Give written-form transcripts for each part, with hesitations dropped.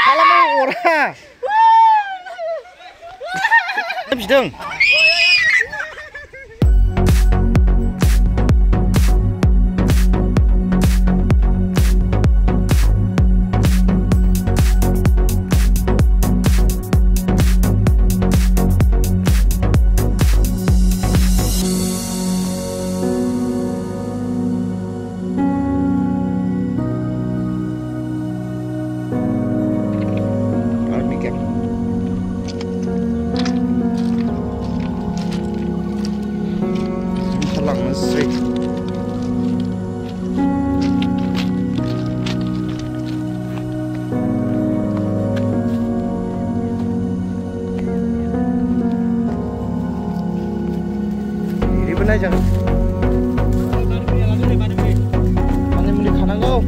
Kalau mau orang. Habis dong. Jangan. Mana beli kanan kau?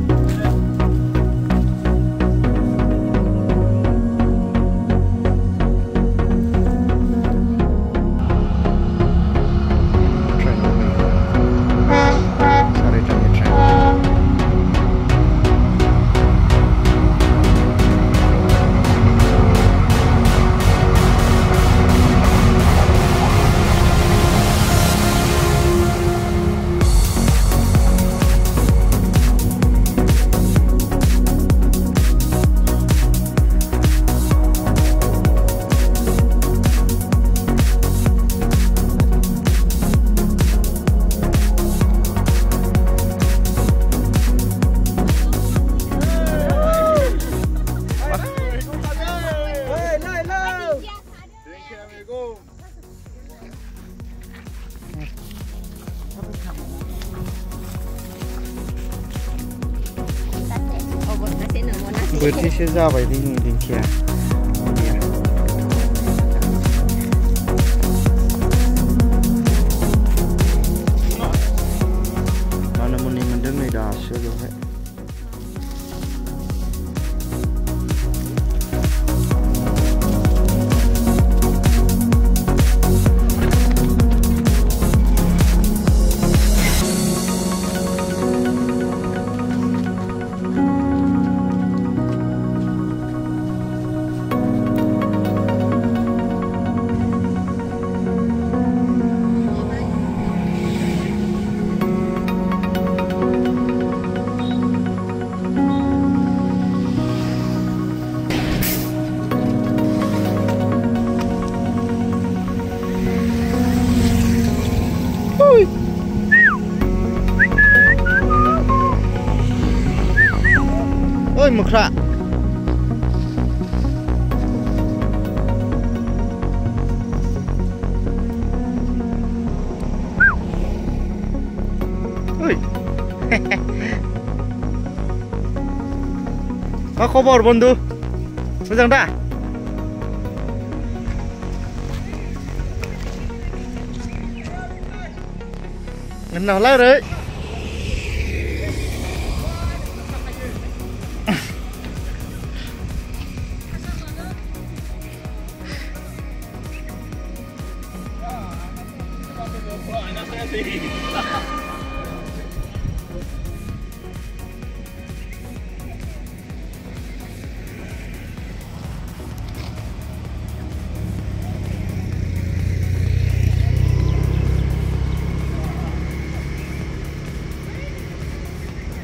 Berarti saya apa ini dia? Mana muni mendengar dah sudah. Ôi mực rạ. Ôi. Apa kabar বন্ধু? Mo장 dah? Ngena lah rồi.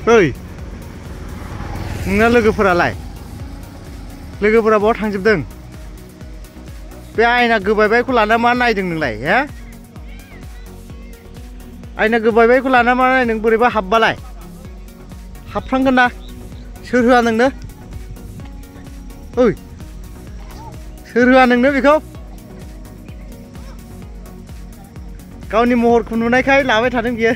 Oi, nggak logoफोरालाय? Logoफोरा bawa थांजोबदों? बे आयना गोबायबायखौ लाना मा नायदों नोंलाय, हा? आयना गोबायबायखौ लाना मा नायदों बोरैबा हाबबालाय? हाबफ्रांगोन ना? सोर होआ नोंनो? ओइ, सोर होआ नोंनो बेखौ? गावनि महरखौ नुनायखाय लाबाय थादों बियो.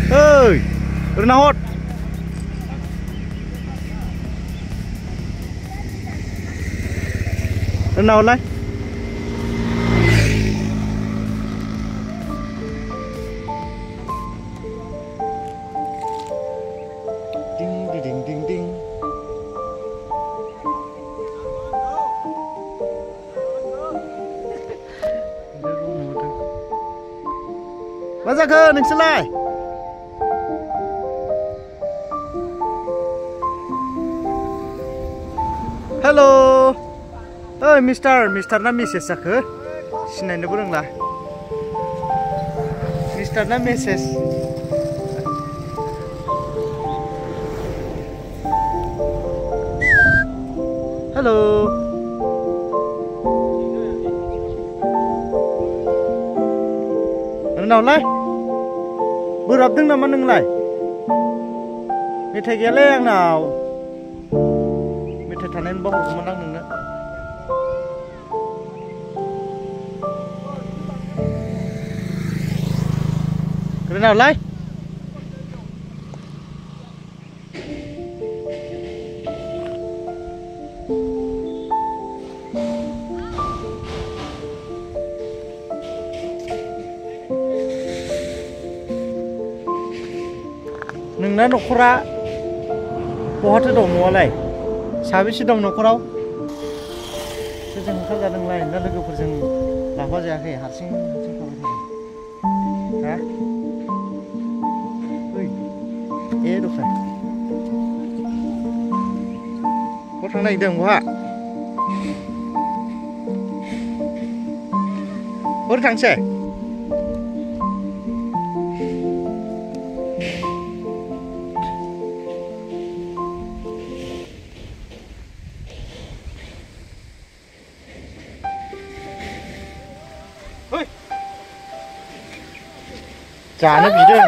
Oi, Renahot. Renahot lại. Ding ding ding ding ding. Masa ke neng selai? Hello' ओइ मिस्टार ना मिसेस जाखो सिनायनोबो रोंला मिस्टार ना मिसेस हेल' नोंनावलाय बोराबदों नामा नोंलाय मेथाइ गैयालै आंनाव मेथाइ थानायनि बाहरगौमोन आं नोंनो नोंनावलाय नोंना न'खरा बहाथो दं न'आलाय साबेसे दं न'खराव सोरजों ओंखारजादोंलाय ना लोगोफोरजों लाफा जायाखै हारसिं थाबाय थादों हा ओइ ए दखान बहा थांनो नागिरदों बहा थांसै जानो बिदों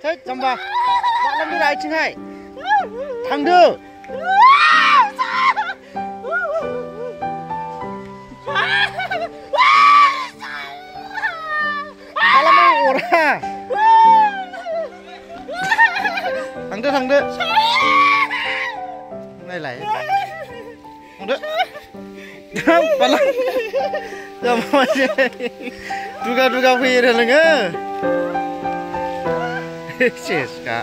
थै जाम्बा बालामनि आथिंहाय थांदो बालामनि अरा थांदो नायलाय थांदो बालाम जाम्बा दुगा फैयो नोङो सेसखा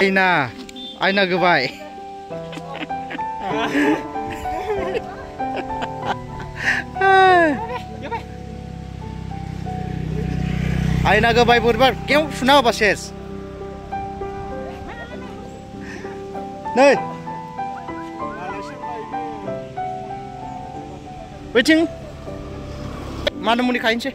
आयना गोबाय आयना गोबाय बोरैबा केव सुना होबा सेस नै बैथिं मानो मुनि खायनोसै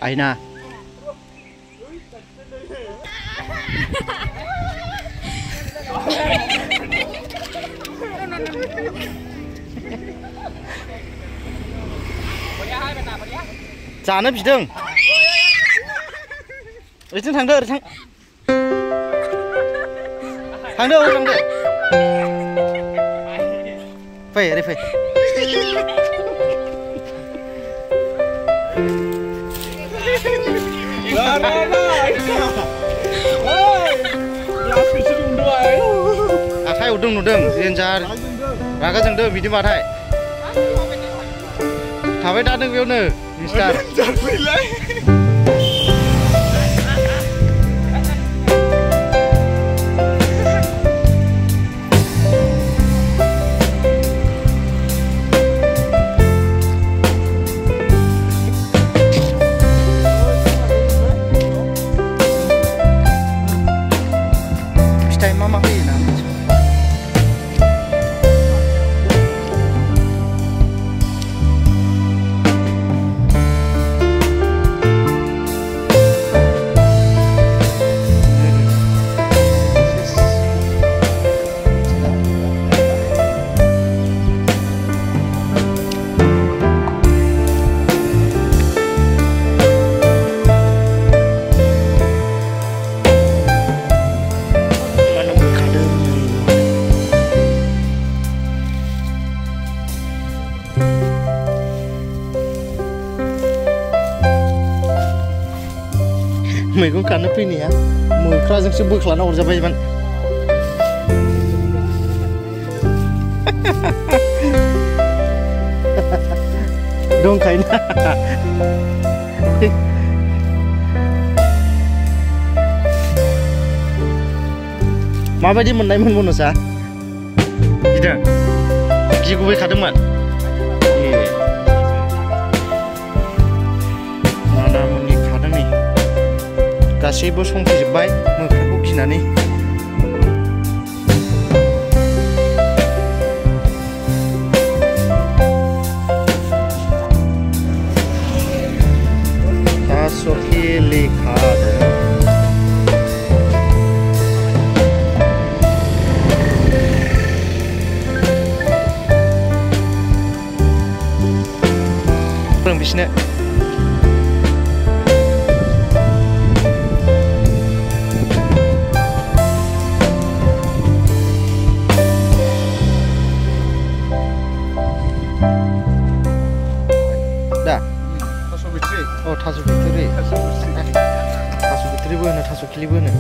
आयना जानो बिदों ओरैथिं थांदो ओरै थांदो फै ओरै फै आखाइ उदुं नुदों देन्जार रागा जोंदों बिदिबाथाय थाबाय थादों बेयावनो मिस्टार फिथाइ मा होयो ना मैगं खानो फैनाया मोख्राजोंसो बोख्लाना हरजाबायमोन दंखायो ना माबायदि मोननायमोन मनसा गिदों गिगुबैखादोंमोन नानामोननि खादों नै गासैबो संफैजोब्बाय मोख्राखौ गिनानै Sokili kade Kurang bisne dah Oh, tasu bitri. Tasu bitri bener, tasu kili bener.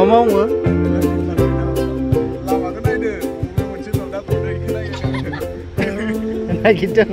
Mau nggak? Lama kan ada, mobil mencit orang dah turun, kena gitu.